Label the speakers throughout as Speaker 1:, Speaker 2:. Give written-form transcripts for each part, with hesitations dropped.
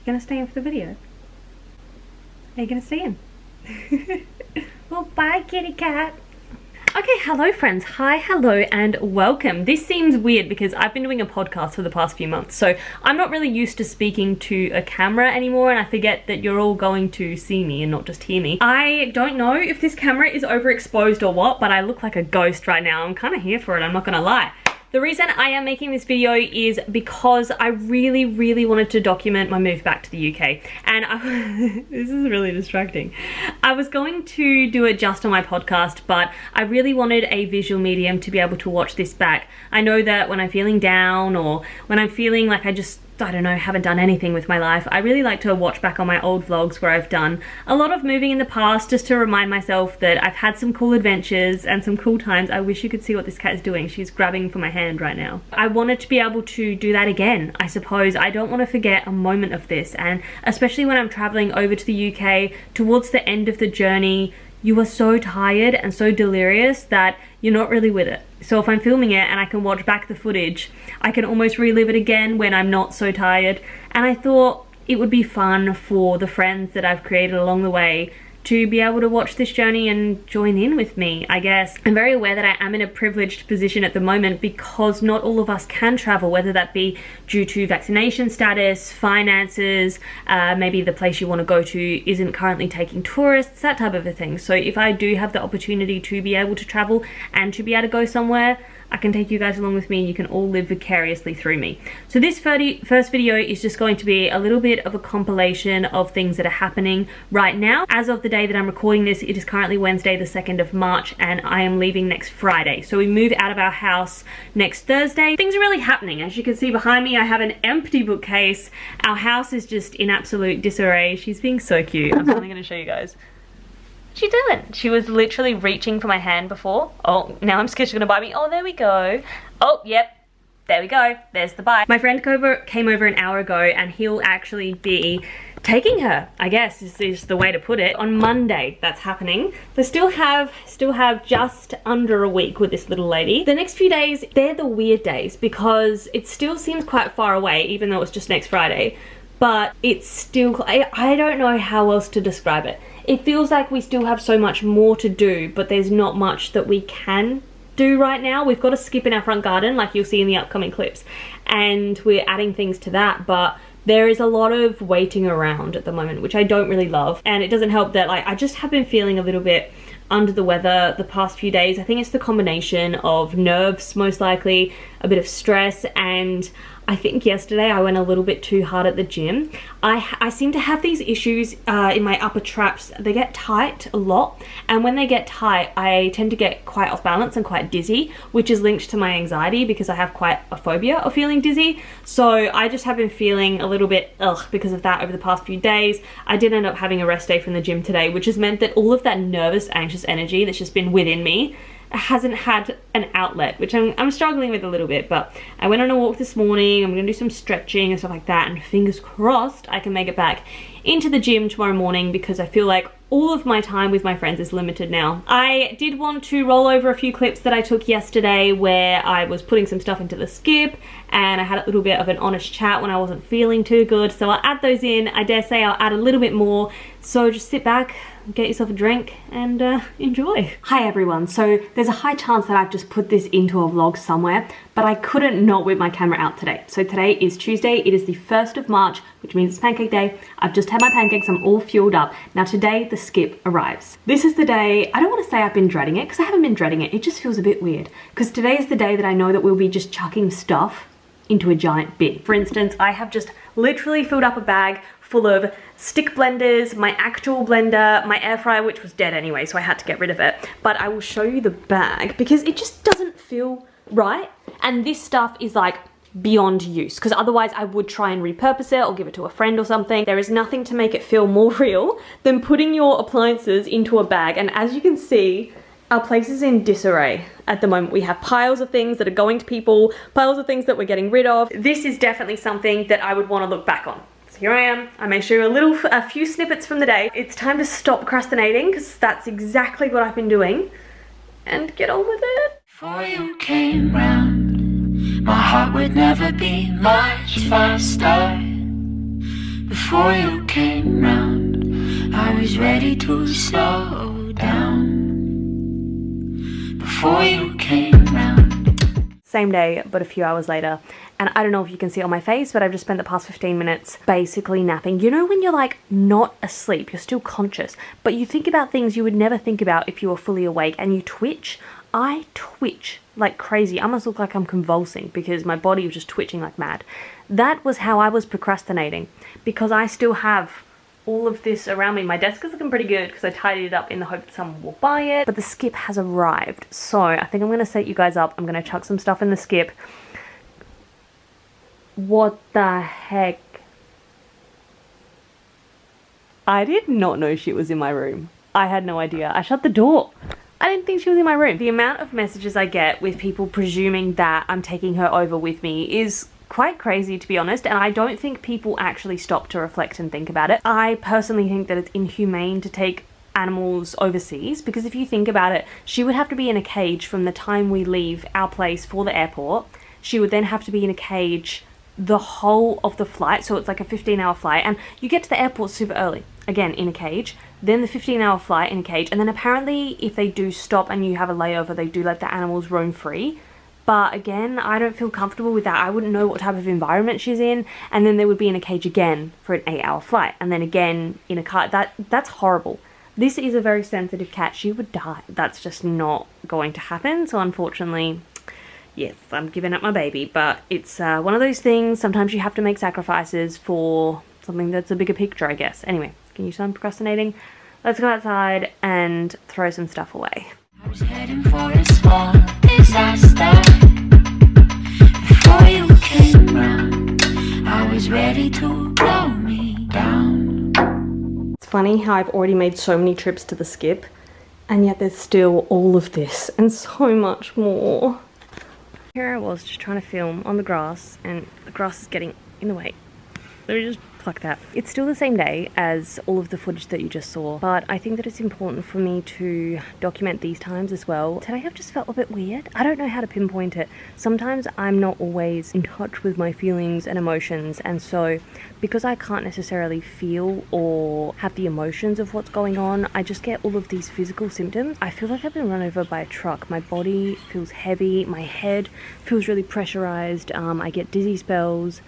Speaker 1: gonna stay in for the video? Are you gonna stay in? Well, bye, kitty cat. Okay, hello friends. Hi, hello, and welcome. This seems weird because I've been doing a podcast for the past few months, so I'm not really used to speaking to a camera anymore, and I forget that you're all going to see me and not just hear me. I don't know if this camera is overexposed or what, but I look like a ghost right now. I'm kind of here for it, I'm not gonna lie. The reason I am making this video is because I really wanted to document my move back to the UK. And this is really distracting. I was going to do it just on my podcast, but I really wanted a visual medium to be able to watch this back. I know that when I'm feeling down or when I'm feeling like I don't know, haven't done anything with my life, I really like to watch back on my old vlogs where I've done a lot of moving in the past, just to remind myself that I've had some cool adventures and some cool times. I wish you could see what this cat is doing. She's grabbing for my hand right now. I wanted to be able to do that again, I suppose. I don't want to forget a moment of this, and especially when I'm traveling over to the UK towards the end of the journey, you are so tired and so delirious that you're not really with it. So if I'm filming it and I can watch back the footage, I can almost relive it again when I'm not so tired. And I thought it would be fun for the friends that I've created along the way to be able to watch this journey and join in with me, I guess. I'm very aware that I am in a privileged position at the moment because not all of us can travel, whether that be due to vaccination status, finances, maybe the place you want to go to isn't currently taking tourists, that type of a thing. So if I do have the opportunity to be able to travel and to be able to go somewhere, I can take you guys along with me and you can all live vicariously through me. So this first video is just going to be a little bit of a compilation of things that are happening right now. As of the day that I'm recording this, it is currently Wednesday the 2nd of March and I am leaving next Friday. So we move out of our house next Thursday. Things are really happening. As you can see behind me, I have an empty bookcase. Our house is just in absolute disarray. She's being so cute. I'm finally gonna show you guys. She didn't. She was literally reaching for my hand before. Oh, now I'm scared she's gonna bite me. Oh, there we go. Oh, yep. There we go. There's the bite. My friend came over an hour ago and he'll actually be taking her, I guess is the way to put it, on Monday. That's happening. So still have just under a week with this little lady. The next few days, they're the weird days because it still seems quite far away, even though it's just next Friday. But it's still, I don't know how else to describe it. It feels like we still have so much more to do, but there's not much that we can do right now. We've got a skip in our front garden, like you'll see in the upcoming clips, and we're adding things to that, but there is a lot of waiting around at the moment, which I don't really love. And it doesn't help that I just have been feeling a little bit under the weather the past few days. I think it's the combination of nerves, most likely, a bit of stress, and I think yesterday I went a little bit too hard at the gym. I seem to have these issues in my upper traps. They get tight a lot, and when they get tight, I tend to get quite off balance and quite dizzy, which is linked to my anxiety because I have quite a phobia of feeling dizzy. So I just have been feeling a little bit because of that over the past few days. I did end up having a rest day from the gym today, which has meant that all of that nervous, anxious energy that's just been within me hasn't had an outlet, which I'm struggling with a little bit. But I went on a walk this morning. I'm gonna do some stretching and stuff like that, and fingers crossed I can make it back into the gym tomorrow morning because I feel like all of my time with my friends is limited now. I did want to roll over a few clips that I took yesterday where I was putting some stuff into the skip and I had a little bit of an honest chat when I wasn't feeling too good, so I'll add those in. I dare say I'll add a little bit more, so just sit back, get yourself a drink and enjoy. Hi everyone, so there's a high chance that I've just put this into a vlog somewhere, but I couldn't not whip my camera out today. So today is Tuesday, it is the 1st of March, which means it's pancake day. I've just had my pancakes, I'm all fueled up. Now today the skip arrives. This is the day, I don't want to say I've been dreading it because I haven't been dreading it, it just feels a bit weird. Because today is the day that I know that we'll be just chucking stuff into a giant bin. For instance, I have just literally filled up a bag full of stick blenders, my actual blender, my air fryer, which was dead anyway, so I had to get rid of it. But I will show you the bag because it just doesn't feel right. And this stuff is like beyond use, because otherwise I would try and repurpose it or give it to a friend or something. There is nothing to make it feel more real than putting your appliances into a bag. And as you can see, our place is in disarray at the moment. We have piles of things that are going to people, piles of things that we're getting rid of. This is definitely something that I would want to look back on. So here I am. I may show you a few snippets from the day. It's time to stop procrastinating because that's exactly what I've been doing and get on with it.
Speaker 2: Before you came round, my heart would never beat much faster. Before you came round, I was ready to slow down. Before you came round.
Speaker 1: Same day, but a few hours later. And I don't know if you can see it on my face, but I've just spent the past 15 minutes basically napping. You know when you're like not asleep, you're still conscious, but you think about things you would never think about if you were fully awake, and you twitch? I twitch like crazy. I must look like I'm convulsing because my body was just twitching like mad. That was how I was procrastinating, because I still have all of this around me. My desk is looking pretty good because I tidied it up in the hope that someone will buy it, but the skip has arrived. So I think I'm going to set you guys up. I'm going to chuck some stuff in the skip. What the heck? I did not know she was in my room. I had no idea. I shut the door. I didn't think she was in my room. The amount of messages I get with people presuming that I'm taking her over with me is quite crazy, to be honest, and I don't think people actually stop to reflect and think about it. I personally think that it's inhumane to take animals overseas, because if you think about it, she would have to be in a cage from the time we leave our place for the airport. She would then have to be in a cage the whole of the flight, so it's like a 15-hour flight, and you get to the airport super early, again in a cage, then the 15-hour flight in a cage, and then apparently if they do stop and you have a layover, they do let the animals roam free. But again, I don't feel comfortable with that. I wouldn't know what type of environment she's in, and then they would be in a cage again for an 8-hour flight, and then again in a car. That's horrible. This is a very sensitive cat. She would die. That's just not going to happen. So unfortunately, yes, I'm giving up my baby, but it's one of those things. Sometimes you have to make sacrifices for something that's a bigger picture, I guess. Anyway, can you stop procrastinating? Let's go outside and throw some stuff away.
Speaker 2: I was heading for a small disaster. Before you came round, I was ready to blow me down.
Speaker 1: It's funny how I've already made so many trips to the skip, and yet there's still all of this and so much more. Here I was just trying to film on the grass, and the grass is getting in the way. Let me just pluck that. It's still the same day as all of the footage that you just saw, but I think that it's important for me to document these times as well. Today I've just felt a bit weird. I don't know how to pinpoint it. Sometimes I'm not always in touch with my feelings and emotions, and so because I can't necessarily feel or have the emotions of what's going on, I just get all of these physical symptoms. I feel like I've been run over by a truck. My body feels heavy, my head feels really pressurized, I get dizzy spells,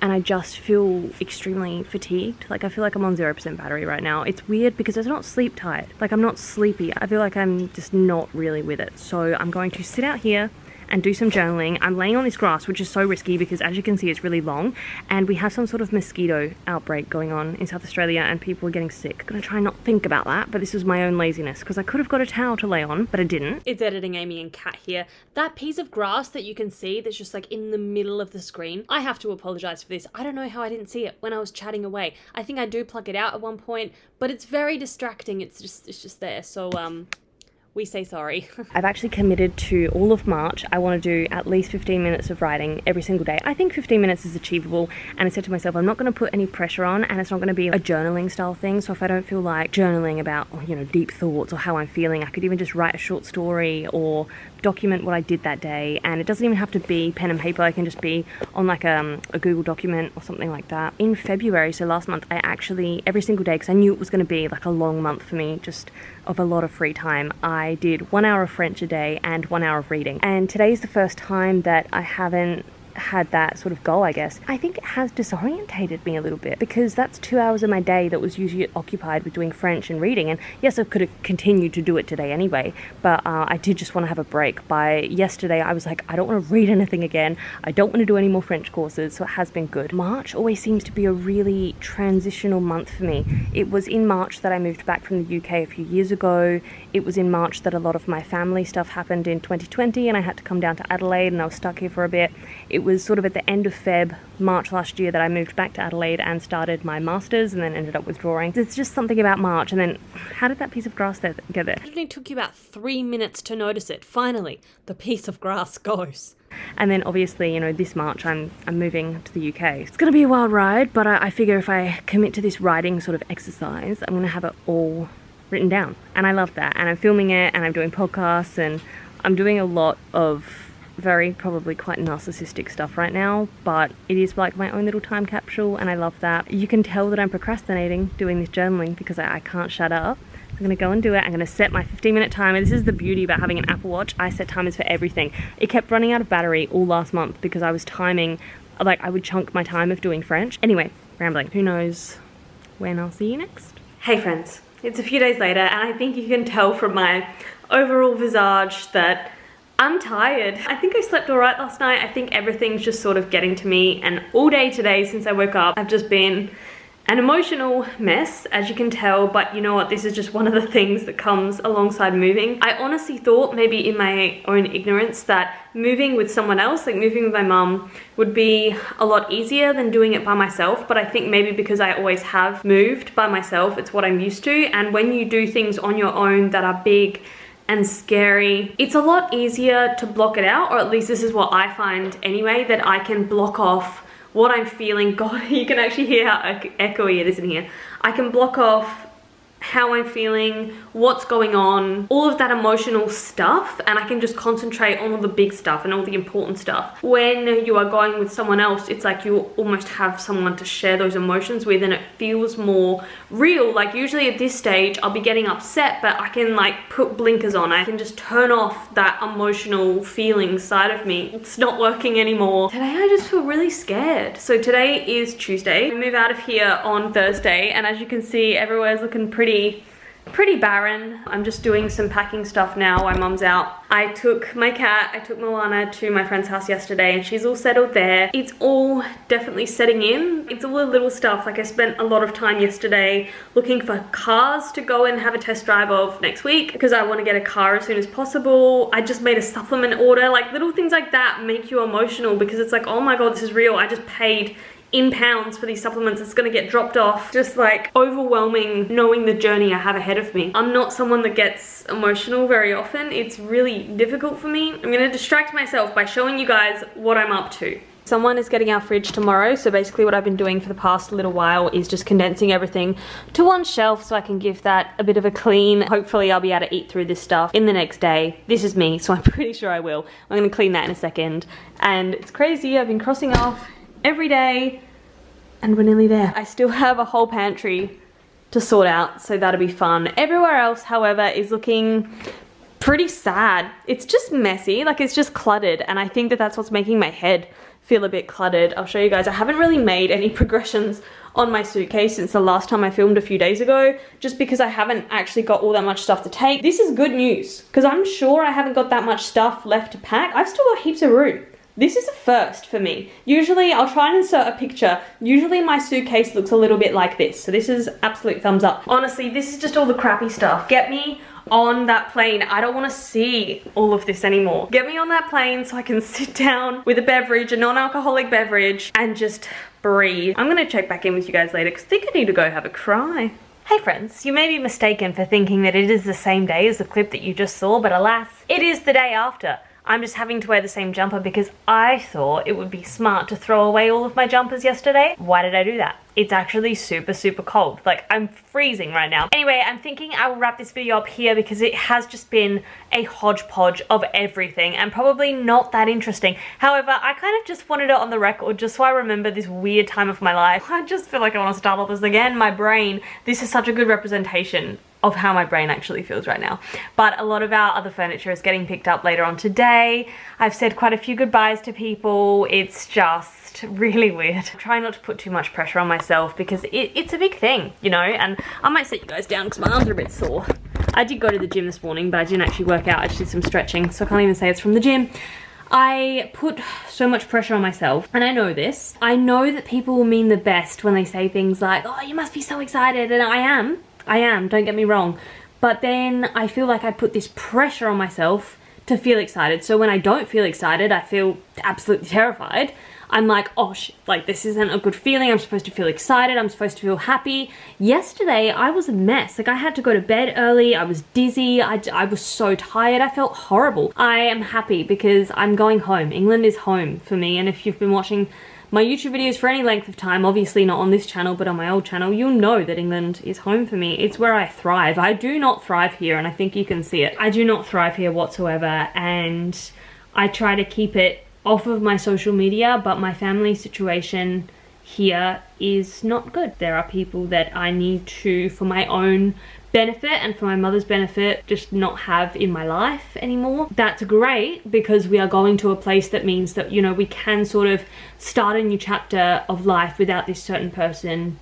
Speaker 1: and I just feel extremely fatigued. Like I feel like I'm on 0% battery right now. It's weird because it's not sleep tired. Like I'm not sleepy. I feel like I'm just not really with it. So I'm going to sit out here and do some journaling. I'm laying on this grass, which is so risky because as you can see, it's really long, and we have some sort of mosquito outbreak going on in South Australia and people are getting sick. I'm gonna try not think about that, but this was my own laziness because I could have got a towel to lay on, but I didn't. It's editing Amy and Kat here. That piece of grass that you can see that's just like in the middle of the screen, I have to apologize for this. I don't know how I didn't see it when I was chatting away. I think I do pluck it out at one point, but it's very distracting. It's just there. So we say sorry. I've actually committed to all of March. I want to do at least 15 minutes of writing every single day. I think 15 minutes is achievable, and I said to myself, I'm not going to put any pressure on, and it's not going to be a journaling style thing. So if I don't feel like journaling about, you know, deep thoughts or how I'm feeling, I could even just write a short story or document what I did that day. And it doesn't even have to be pen and paper. It can just be on like a Google document or something like that. In February, so last month, I actually, every single day, because I knew it was going to be like a long month for me, just of a lot of free time, I did 1 hour of French a day and 1 hour of reading. And today's the first time that I haven't had that sort of goal, I guess. I think it has disorientated me a little bit because that's 2 hours of my day that was usually occupied with doing French and reading. And yes, I could have continued to do it today anyway, but I did just want to have a break. By yesterday, I was like, I don't want to read anything again. I don't want to do any more French courses, so it has been good. March always seems to be a really transitional month for me. It was in March that I moved back from the UK a few years ago. It was in March that a lot of my family stuff happened in 2020 and I had to come down to Adelaide and I was stuck here for a bit. It was sort of at the end of Feb, March last year that I moved back to Adelaide and started my masters and then ended up withdrawing. It's just something about March. And then how did that piece of grass get there? It only took you about 3 minutes to notice it. Finally, the piece of grass goes. And then obviously, you know, this March I'm moving to the UK. It's going to be a wild ride, but I figure if I commit to this writing sort of exercise, I'm going to have it all written down. And I love that. And I'm filming it and I'm doing podcasts and I'm doing a lot of very probably quite narcissistic stuff right now, but it is like my own little time capsule and I love that. You can tell that I'm procrastinating doing this journaling because I can't shut up. I'm gonna go and do it. I'm gonna set my 15-minute timer. This is the beauty about having an Apple Watch. I set timers for everything. It kept running out of battery all last month because I was timing, like I would chunk my time of doing French. Anyway, rambling. Who knows when I'll see you next. Hey friends, it's a few days later and I think you can tell from my overall visage that I'm tired. I think I slept all right last night. I think everything's just sort of getting to me, and all day today since I woke up, I've just been an emotional mess, as you can tell, but you know what, this is just one of the things that comes alongside moving. I honestly thought, maybe in my own ignorance, that moving with someone else, like moving with my mum, would be a lot easier than doing it by myself, but I think maybe because I always have moved by myself, it's what I'm used to, and when you do things on your own that are big and scary, it's a lot easier to block it out, or at least this is what I find anyway, that I can block off what I'm feeling. God, you can actually hear how echoey it is in here. I can block off how I'm feeling, what's going on, all of that emotional stuff, and I can just concentrate on all the big stuff and all the important stuff. When you are going with someone else, it's like you almost have someone to share those emotions with, and it feels more real. Like usually at this stage, I'll be getting upset, but I can like put blinkers on. I can just turn off that emotional feeling side of me. It's not working anymore. Today I just feel really scared. So today is Tuesday. We move out of here on Thursday, and as you can see, everywhere's looking pretty barren. I'm just doing some packing stuff now while mum's out. I took my cat, I took Moana to my friend's house yesterday and she's all settled there. It's all definitely setting in. It's all the little stuff. Like I spent a lot of time yesterday looking for cars to go and have a test drive of next week because I want to get a car as soon as possible. I just made a supplement order. Like little things like that make you emotional because it's like, oh my God, this is real. I just paid in pounds for these supplements. It's gonna get dropped off. Just like overwhelming knowing the journey I have ahead of me. I'm not someone that gets emotional very often. It's really difficult for me. I'm gonna distract myself by showing you guys what I'm up to. Someone is getting our fridge tomorrow, so basically what I've been doing for the past little while is just condensing everything to one shelf so I can give that a bit of a clean. Hopefully I'll be able to eat through this stuff in the next day. This is me, so I'm pretty sure I will. I'm gonna clean that in a second. And it's crazy, I've been crossing off every day and we're nearly there. I still have a whole pantry to sort out, so that'll be fun. Everywhere else, however, is looking pretty sad. It's just messy, like it's just cluttered, and I think that that's what's making my head feel a bit cluttered. I'll show you guys. I haven't really made any progressions on my suitcase since the last time I filmed a few days ago, just because I haven't actually got all that much stuff to take. This is good news, because I'm sure I haven't got that much stuff left to pack. I've still got heaps of room. This is a first for me. Usually, I'll try and insert a picture. Usually my suitcase looks a little bit like this. So this is absolute thumbs up. Honestly, this is just all the crappy stuff. Get me on that plane. I don't want to see all of this anymore. Get me on that plane so I can sit down with a beverage, a non-alcoholic beverage, and just breathe. I'm gonna check back in with you guys later because I think I need to go have a cry. Hey friends, you may be mistaken for thinking that it is the same day as the clip that you just saw, but alas, it is the day after. I'm just having to wear the same jumper because I thought it would be smart to throw away all of my jumpers yesterday. Why did I do that? It's actually super cold. Like, I'm freezing right now. Anyway, I'm thinking I will wrap this video up here because it has just been a hodgepodge of everything and probably not that interesting. However, I kind of just wanted it on the record just so I remember this weird time of my life. I just feel like I want to start all this again. My brain, this is such a good representation of how my brain actually feels right now. But a lot of our other furniture is getting picked up later on today. I've said quite a few goodbyes to people. It's just really weird. I'm trying not to put too much pressure on myself because it's a big thing, you know, and I might set you guys down because my arms are a bit sore. I did go to the gym this morning, but I didn't actually work out. I just did some stretching, so I can't even say it's from the gym. I put so much pressure on myself, and I know this. I know that people will mean the best when they say things like, oh, you must be so excited, and I am, don't get me wrong. But then I feel like I put this pressure on myself to feel excited. So when I don't feel excited, I feel absolutely terrified. I'm like, oh shit, like this isn't a good feeling. I'm supposed to feel excited. I'm supposed to feel happy. Yesterday, I was a mess. Like I had to go to bed early. I was dizzy. I was so tired. I felt horrible. I am happy because I'm going home. England is home for me. And if you've been watching my YouTube videos for any length of time, obviously not on this channel, but on my old channel, you'll know that England is home for me. It's where I thrive. I do not thrive here, and I think you can see it. I do not thrive here whatsoever, and I try to keep it off of my social media, but my family situation here is not good. There are people that I need to, for my own benefit and for my mother's benefit, just not have in my life anymore. That's great because we are going to a place that means that, you know, we can sort of start a new chapter of life without this certain person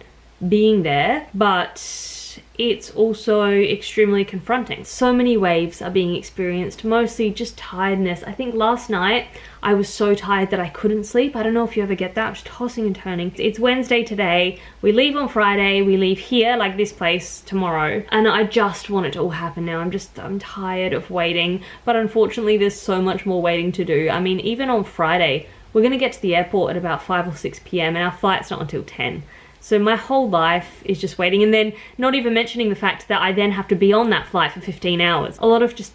Speaker 1: being there, but it's also extremely confronting. So many waves are being experienced, mostly just tiredness. I think last night I was so tired that I couldn't sleep. I don't know if you ever get that. I was tossing and turning. It's Wednesday today. We leave on Friday. We leave here, like this place, tomorrow. And I just want it to all happen now. I'm tired of waiting. But unfortunately, there's so much more waiting to do. I mean, even on Friday, we're gonna get to the airport at about 5 or 6 p.m. and our flight's not until 10. So my whole life is just waiting, and then not even mentioning the fact that I then have to be on that flight for 15 hours. A lot of just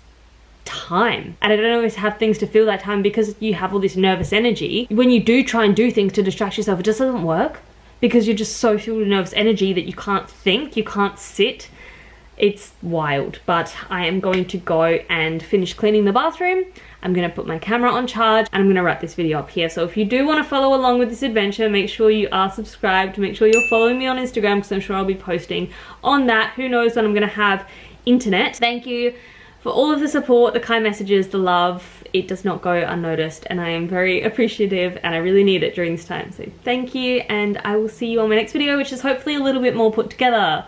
Speaker 1: time. And I don't always have things to fill that time because you have all this nervous energy. When you do try and do things to distract yourself, it just doesn't work because you're just so filled with nervous energy that you can't think, you can't sit. It's wild, but I am going to go and finish cleaning the bathroom. I'm gonna put my camera on charge and I'm gonna wrap this video up here. So if you do want to follow along with this adventure, make sure you are subscribed, make sure you're following me on Instagram because I'm sure I'll be posting on that. Who knows when I'm gonna have internet. Thank you for all of the support, the kind messages, the love. It does not go unnoticed and I am very appreciative and I really need it during this time. So thank you, and I will see you on my next video, which is hopefully a little bit more put together.